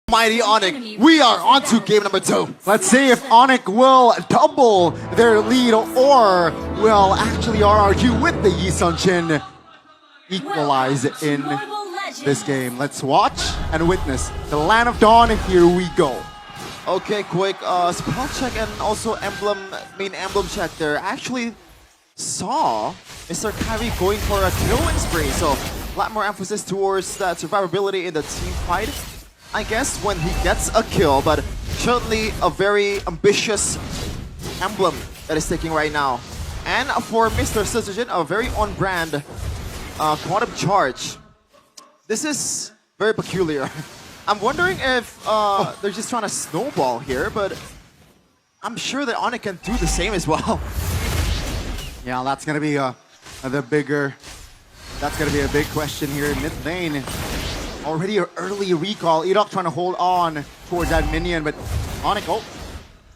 Mighty Onyx, we are on to game number 2. Let's see if Onyx will double their lead or will actually RRQ with the Yi Sun-Shin equalize in this game. Let's watch and witness the Land of Dawn. Here we go. Okay, quick spell check and also main emblem check there. Actually saw Mr. Kairi going for a killing spree, so a lot more emphasis towards that survivability in the team fight. I guess when he gets a kill, but certainly a very ambitious emblem that is taking right now. And for Mr. Sutsujin, a very on-brand quantum charge. This is very peculiar. I'm wondering if they're just trying to snowball here, but I'm sure that Onyx can do the same as well. Yeah, that's gonna be the bigger. That's gonna be a big question here in mid lane. Already an early recall. Edok trying to hold on towards that minion, but Onyx, oh,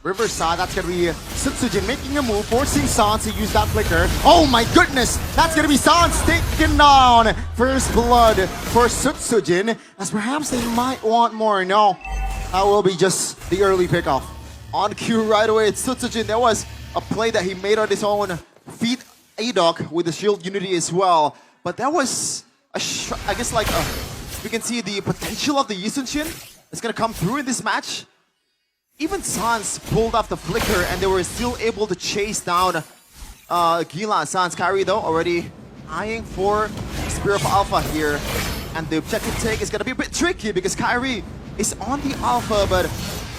Riverside, that's gonna be Sutsujin making a move, forcing Sans to use that flicker. Oh my goodness, that's gonna be Sans taken down. First blood for Sutsujin, as perhaps they might want more. No, that will be just the early pickoff. On cue right away, it's Sutsujin. There was a play that he made on his own feet, Edok with the shield unity as well. But that was, I guess, like we can see the potential of the Yi Sun-Shin is going to come through in this match. Even Sans pulled off the flicker and they were still able to chase down Gila. Sans Kairi though already eyeing for Spear of Alpha here. And the objective take is going to be a bit tricky because Kairi is on the Alpha, but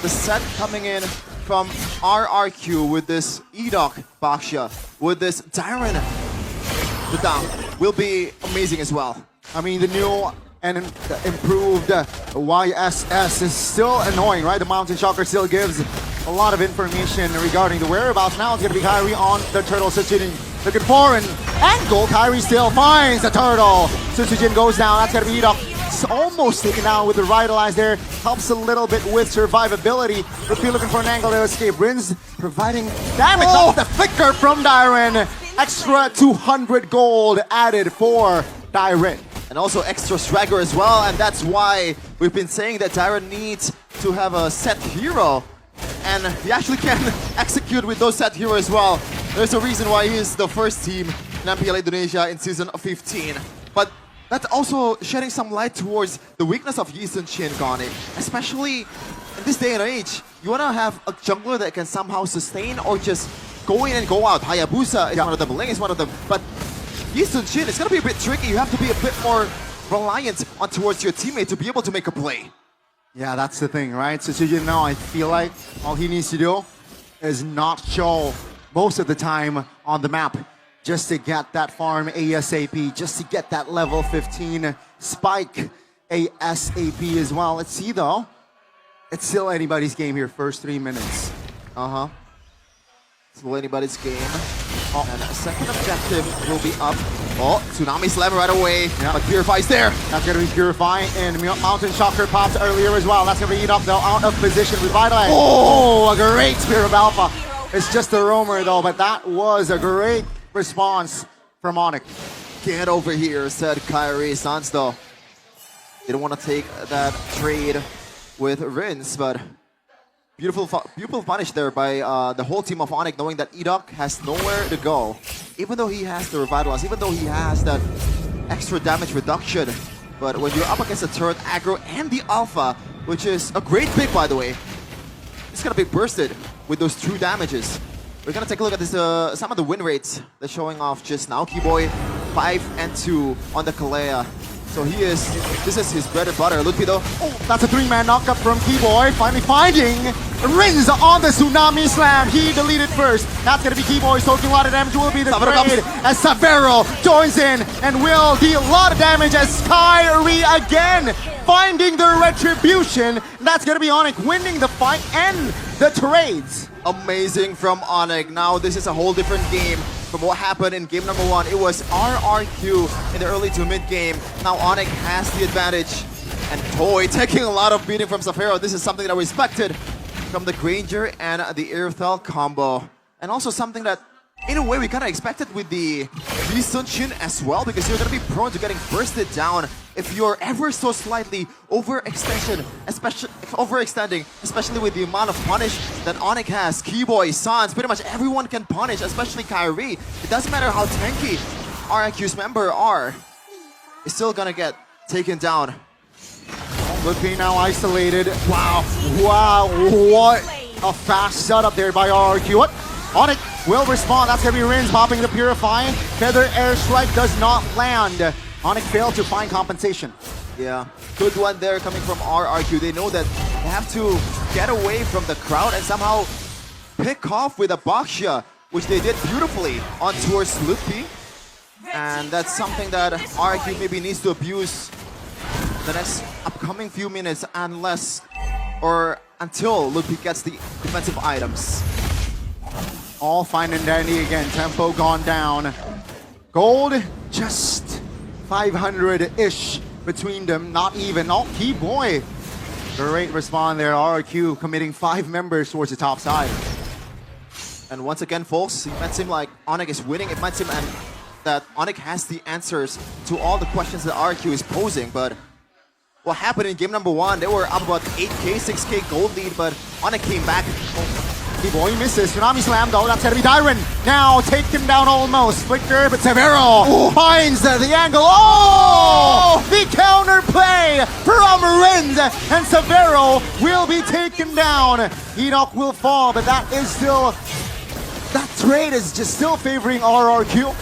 the set coming in from RRQ with this Edok Baxia, with this Darren the down, will be amazing as well. I mean, the new and improved YSS is still annoying, right? The Mountain Shocker still gives a lot of information regarding the whereabouts. Now it's going to be Kairi on the turtle. Sutsujin looking for an angle. Kairi still finds the turtle. Sutsujin goes down. That's going to be Edok. It's almost taken down with the Revitalize there. Helps a little bit with survivability. But looking for an angle to escape. Rins providing damage. Oh, the flicker from Darren. Extra 200 gold added for Darren. And also extra swagger as well, and that's why we've been saying that Darren needs to have a set hero. And he actually can execute with those set hero as well. There's a reason why he is the first team in MPL Indonesia in season 15. But that's also shedding some light towards the weakness of Yi Sun-Shin, Gani. Especially in this day and age, you want to have a jungler that can somehow sustain or just go in and go out. Hayabusa is one of them, Ling is one of them, but Yi Sun-Shin, it's going to be a bit tricky. You have to be a bit more reliant on towards your teammate to be able to make a play. Yeah, that's the thing, right? Sutsujin now, I feel like all he needs to do is not show most of the time on the map just to get that farm ASAP, just to get that level 15 spike ASAP as well. Let's see though. It's still anybody's game here, first 3 minutes. Still anybody's game. Oh, and a second objective will be up. Oh, Tsunami Slam right away. Yeah. But Purify's there. That's going to be Purify, and Mountain Shocker popped earlier as well. That's going to be Edok though, out of position. Revitalize. Oh, a great Spear of Alpha. It's just a roamer though, but that was a great response from Onyx. Get over here, said Kairi. Sans though didn't want to take that trade with Rins, but beautiful punish there by the whole team of Onyx, knowing that Edok has nowhere to go. Even though he has the Revitalize, even though he has that extra damage reduction. But when you're up against the turret aggro and the Alpha, which is a great pick by the way, it's gonna be bursted with those 2 damages. We're gonna take a look at this, some of the win rates they're showing off just now. Keyboy 5 and 2 on the Kalea. So this is his bread and butter. Ludwig though. Oh, that's a 3-man knockup from Keyboy. Finally finding Rins on the Tsunami Slam. He deleted first. That's going to be Keyboy soaking a lot of damage. Will be the trade as Savero joins in and will deal a lot of damage as Kairi again finding the retribution. That's going to be Onyx winning the fight and the trades. Amazing from Onyx. Now this is a whole different game from what happened in game number 1. It was RRQ in the early to mid game. Now Onyx has the advantage. And Toy taking a lot of beating from Safero. This is something that we expected from the Granger and the Airthel combo. And also something that, in a way, we kind of expected with the Yi Sun-Shin as well, because you're going to be prone to getting bursted down if you're ever so slightly overextending, especially with the amount of punish that Onyx has, Keyboy, Sans, pretty much everyone can punish, especially Kyrie. It doesn't matter how tanky RIQ's member are, it's still gonna get taken down. Looking now isolated. Wow, wow, what a fast setup there by RRQ. What? Onyx will respond. That's gonna be Rins popping the Purify. Feather Airstrike does not land. Onyx failed to find compensation. Yeah, good one there coming from RRQ. They know that they have to get away from the crowd and somehow pick off with a Baxia, which they did beautifully on towards Lupi. And that's something that RRQ maybe needs to abuse the next upcoming few minutes unless or until Lupi gets the defensive items. All fine and dandy again. Tempo gone down. Gold just 500-ish between them. Not even. Oh, Keyboy. Great respawn there. RRQ committing 5 members towards the top side. And once again, folks, it might seem like Onyx is winning. It might seem that Onyx has the answers to all the questions that RRQ is posing, but what happened in game number 1, they were up about 8k, 6k gold lead, but Onyx came back. Keyboy misses. Tsunami Slam though. That's gonna be Dyron. Now take him down almost. Flicker, but Severo finds the angle. Oh! The counter play from Rins, and Severo will be taken down. Enoch will fall, but that is still, that trade is just still favoring RRQ.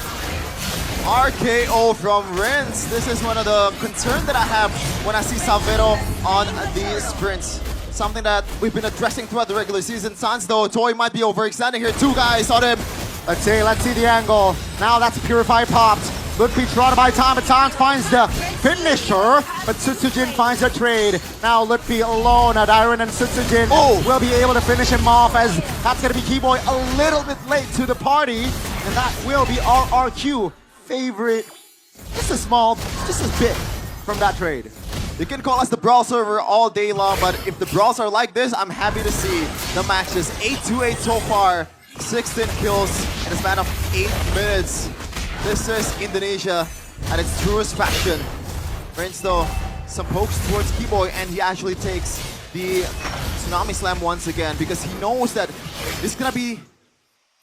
RKO from Rins. This is one of the concerns that I have when I see Salvero on these sprints. Something that we've been addressing throughout the regular season. Sans though, Toy might be overextending here. 2 guys on him. Let's see the angle. Now that's Purify popped. Ludwig trotted by time, but Sans finds the finisher, but Sutsujin finds a trade. Now Ludwig alone, Dyron and Sutsujin will be able to finish him off, as that's gonna be Keyboy a little bit late to the party, and that will be RRQ favorite. Just a bit from that trade. You can call us the Brawl server all day long, but if the Brawls are like this, I'm happy to see the matches. 8-8 so far, 16 kills in a span of 8 minutes. This is Indonesia at its truest fashion. Rins though, some pokes towards Keyboy, and he actually takes the Tsunami Slam once again because he knows that this is gonna be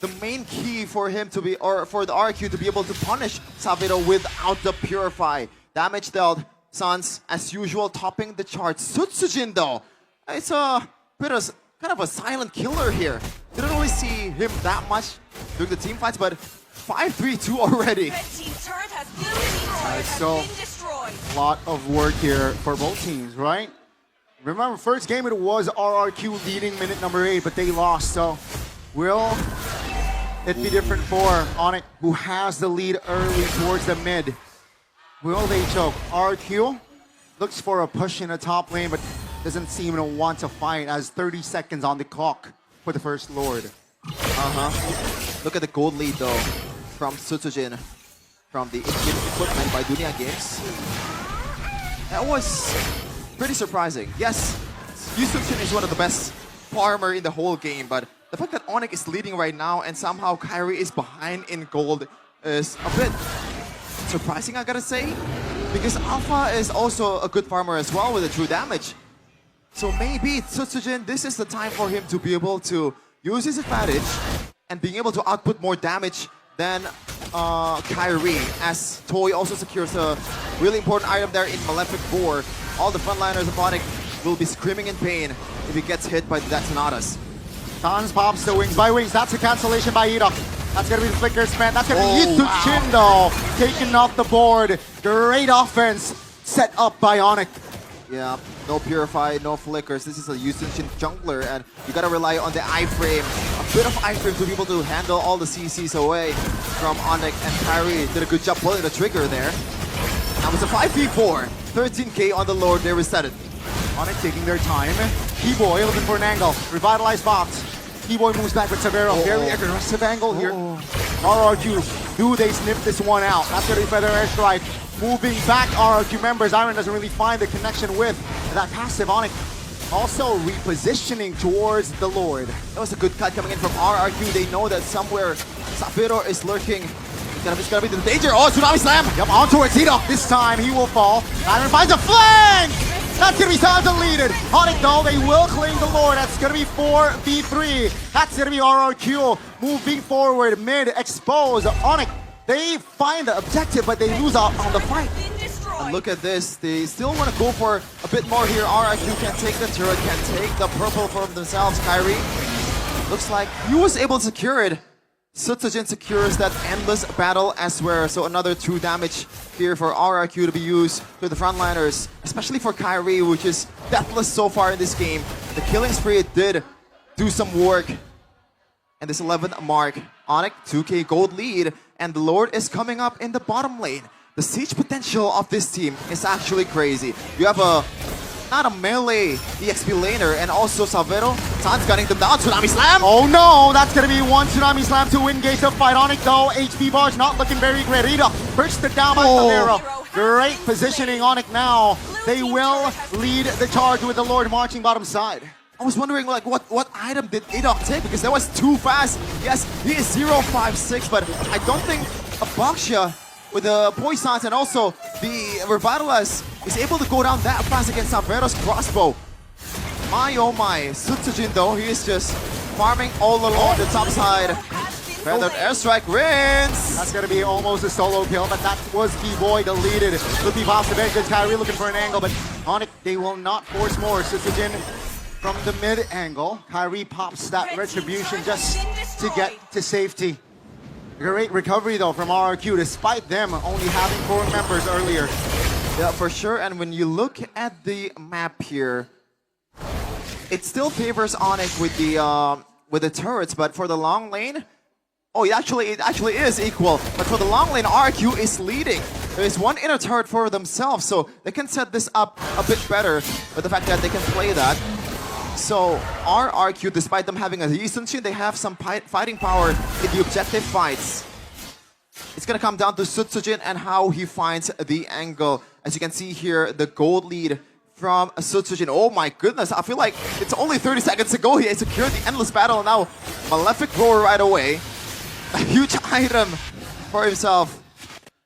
the main key for him to be, or for the RQ to be able to punish Salvero without the Purify. Damage dealt. Sans, as usual, topping the charts. Sutsujin, though, it's a bit of kind of a silent killer here. Didn't really see him that much during the team fights, but 5-3-2 already. Red team's turret has been so destroyed. a lot of work here for both teams, right? Remember, first game it was RRQ leading minute number 8, but they lost. So will it be different for Onyx, who has the lead early towards the mid? Will they choke? RQ looks for a push in the top lane, but doesn't seem to want to fight, as 30 seconds on the clock for the first Lord. Look at the gold lead, though, from Sutsujin, from the equipment by Dunia Games. That was pretty surprising. Yes, Sutsujin is one of the best farmer in the whole game, but the fact that Onyx is leading right now and somehow Kyrie is behind in gold is a bit surprising, I gotta say, because Alpha is also a good farmer as well with the true damage. So maybe Sutsujin, this is the time for him to be able to use his advantage and being able to output more damage than Kyrie, as Toy also secures a really important item there in Malefic Boar. All the frontliners of Onyx will be screaming in pain if he gets hit by the Detonatas. Sans pops the wings by wings. That's a cancellation by Edok. That's gonna be the flicker spent. That's gonna be Yitsuchin though, taken off the board. Great offense set up by Onyx. Yeah, no Purify, no flickers. This is a Yitsuchin jungler, and you gotta rely on the iframe. A bit of iframe to be able to handle all the CCs away from Onyx, and Kyrie did a good job pulling the trigger there. That was a 5v4. 13k on the Lord, they reset it. Onyx taking their time. Keyboy looking for an angle. Revitalized box. Keyboy moves back with Severo. Very aggressive angle here. RRQ, do they snip this one out? That's gonna be Feather Airstrike. Moving back, RRQ members. Iron doesn't really find the connection with that passive. Onyx also repositioning towards the Lord. That was a good cut coming in from RRQ. They know that somewhere Sapiro is lurking. It's gonna be the danger. Oh, Tsunami Slam! Yep, on towards Enoch. This time he will fall. Iron finds a flank! That's gonna be time to lead it. Onyx though, they will claim the Lord. That's gonna be 4v3. That's gonna be RRQ moving forward, mid, expose. Onyx, they find the objective, but they lose out on the fight. Been destroyed. And look at this. They still want to go for a bit more here. RRQ can take the turret, can take the purple for themselves. Kyrie looks like he was able to secure it. Sutsujin secures that endless battle as well. So another 2 damage here for RRQ to be used to the frontliners, especially for Kyrie, which is deathless so far in this game. The killing spree did do some work. And this 11th mark, Onyx 2k gold lead, and the Lord is coming up in the bottom lane. The siege potential of this team is actually crazy. You have not a melee EXP laner, and also Salvero. San's gunning them down. Tsunami Slam! Oh no, that's gonna be 1 Tsunami Slam to engage the fight. Onyx though, HP bars not looking very great. Rita perched it down by Salvero. Great positioning Onyx now. They will lead the charge with the Lord marching bottom side. I was wondering like what item did Adok take, because that was too fast. Yes, he is 056, but I don't think a Baksha with the Poisons and also the Revitalize is able to go down that fast against Salvero's crossbow. My oh my, Sutsujin though, he is just farming all along the top side. Feathered airstrike wins! That's gonna be almost a solo kill, but that was Keyboy deleted. Luffy pops the bench, Kyrie looking for an angle, but Onyx, they will not force more. Sutsujin from the mid angle. Kyrie pops that retribution just to get to safety. Great recovery though from RRQ, despite them only having 4 members earlier. Yeah, for sure. And when you look at the map here, it still favors Onyx with the turrets, but for the long lane, oh, it actually is equal. But for the long lane, RRQ is leading. There is 1 inner turret for themselves, so they can set this up a bit better with the fact that they can play that. So RRQ, despite them having a decent team, they have some fighting power in the objective fights. It's gonna come down to Sutsujin and how he finds the angle. As you can see here, the gold lead from Sutsujin. Oh my goodness, I feel like it's only 30 seconds ago he secured the endless battle. Now, Malefic Roar right away. A huge item for himself.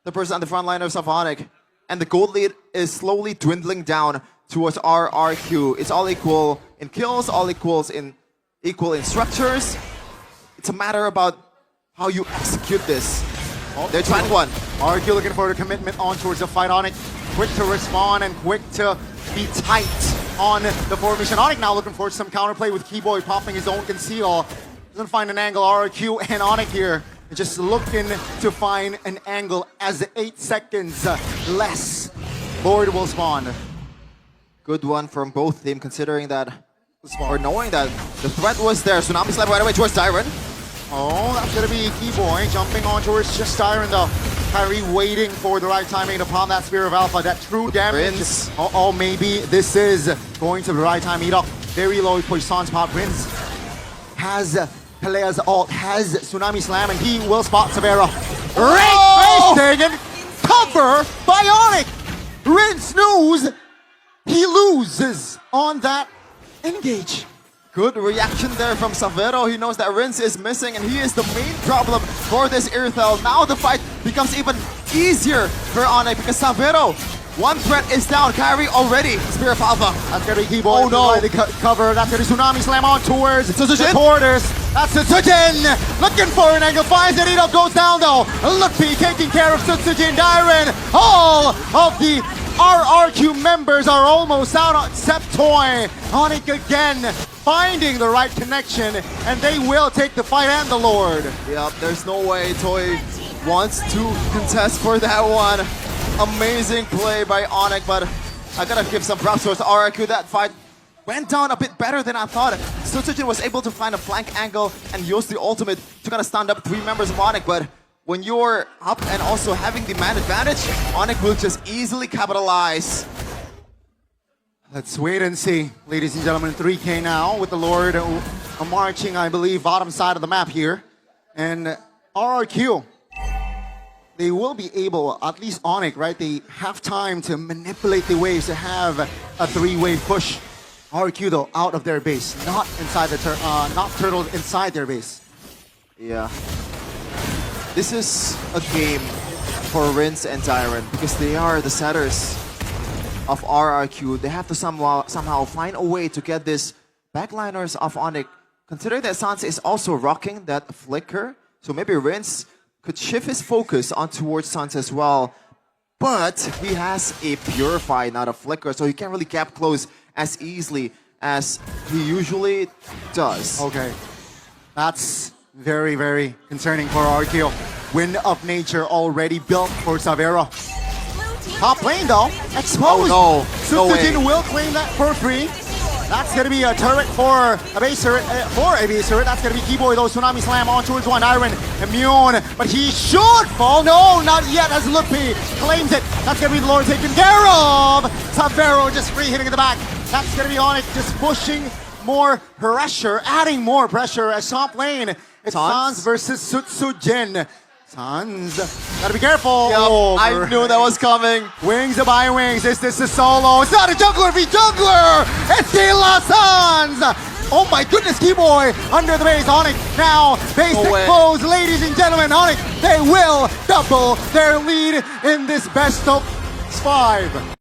The person on the front line of Onyx. And the gold lead is slowly dwindling down towards RRQ. It's all equal in kills, all equal in structures. It's a matter about how you execute this. Oh, they're trying one. RRQ looking for the commitment on towards the fight. Onyx quick to respond and quick to be tight on the formation. Onyx now looking for some counterplay with Keyboy popping his own conceal. Doesn't find an angle. RRQ and Onyx here just looking to find an angle as 8 seconds less. Lord will spawn. Good one from both teams, considering that, or knowing that the threat was there. Tsunami Slam right away towards Tyron. Oh, that's gonna be Keyboy jumping on towards just Tyron though. Kyrie waiting for the right timing to palm that Spear of Alpha. That true damage. Prince. Oh, maybe this is going to the right time. Enoch very low Poisson's pop. Prince has Pelea's ult, has Tsunami Slam, and he will spot Savera. Great face taken. Cover by Onyx. Rinse snooze. He loses on that engage. Good reaction there from Savero. He knows that Rinse is missing and he is the main problem for this Irithel. Now the fight becomes even easier for Onyx because Savero, 1 threat is down. Kyrie already. Spear of Alpha. That's gonna be Keyboy. Oh no. The cover. That's gonna be Tsunami Slam on towards the Sutsujin. Tortoise. That's Sutsujin. Looking for an angle. Finds it. Enoch goes down though. Luffy taking care of Sutsujin. Dyron. All of the RRQ members are almost out except Toy. Onyx again finding the right connection, and they will take the fight and the Lord. Yep, there's no way Toy wants to contest for that one. Amazing play by Onyx, but I gotta give some props towards RRQ. That fight went down a bit better than I thought. Sutsujin was able to find a flank angle and use the ultimate to kind of stand up 3 members of Onyx, but when you're up and also having the man advantage, Onyx will just easily capitalize. Let's wait and see, ladies and gentlemen. 3K now with the Lord marching, I believe, bottom side of the map here. And RRQ, they will be able, at least Onyx, right? They have time to manipulate the waves to have a 3-wave push. RRQ though, out of their base, not inside the not turtled inside their base. Yeah. this is a game for Rince and Zyron because they are the setters of RRQ. They have to somehow find a way to get this backliners of Onyx. Considering that Sans is also rocking that flicker, so maybe Rince could shift his focus on towards Sans as well. But he has a Purify, not a flicker, so he can't really cap close as easily as he usually does. Okay. That's very, very concerning for RQ. Wind of Nature already built for Savera. Top lane though, exposed. Oh no, no Sutsujin way. will claim that for free. That's gonna be a turret for a base turret. That's gonna be Keyboy though. Tsunami Slam on towards one. Iron immune, but he should fall. No, not yet as Lupi claims it. That's gonna be the Lord taken care of. Savero just free hitting in the back. That's gonna be Onyx just pushing more pressure, adding more pressure as top lane. It's Sans? Sans versus Sutsujin. Sans, gotta be careful. Yep, Oh, I knew that was coming. Wings by wings. Is this a solo? It's not a juggler v juggler. It's De La Sans. Oh my goodness, Keyboy under the base. Onyx now basic way. close, ladies and gentlemen. Onyx, they will double their lead in this best of 5.